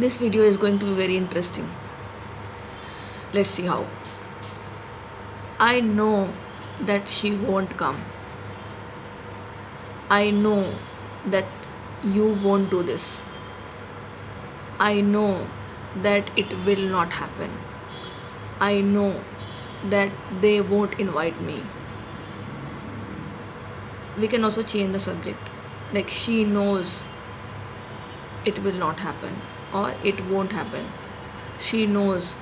This video is going to be very interesting. Let's see how. I know that she won't come. I know that you won't do this. I know that it will not happen. I know that they won't invite me. We can also change the subject. Like, she knows it will not happen or it won't happen. She knows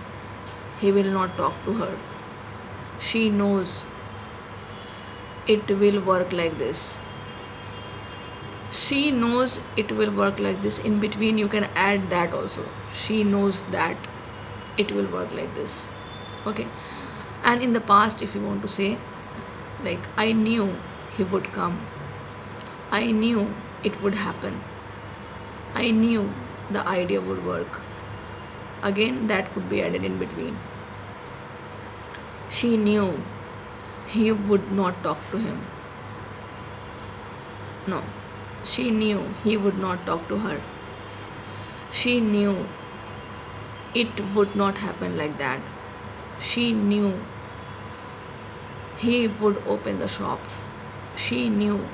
he will not talk to her. She knows it will work like this. She knows it will work like this. In between, you can add that also. She knows that it will work like this. Okay. And in the past, if you want to say, like, I knew he would come. I knew it would happen. I knew the idea would work. Again, that could be added in between. She knew he would not talk to him. No, she knew he would not talk to her. She knew it would not happen like that. She knew he would open the shop. She knew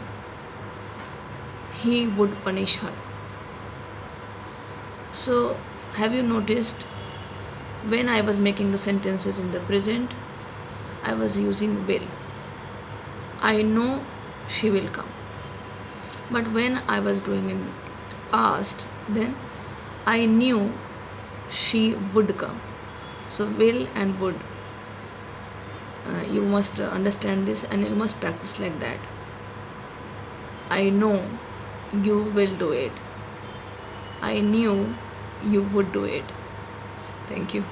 he would punish her. So, have you noticed when I was making the sentences in the present, I was using will. I know she will come. But when I was doing in past, then I knew she would come. So, will and would. You must understand this and you must practice like that. I know you will do it. I knew you would do it. Thank you.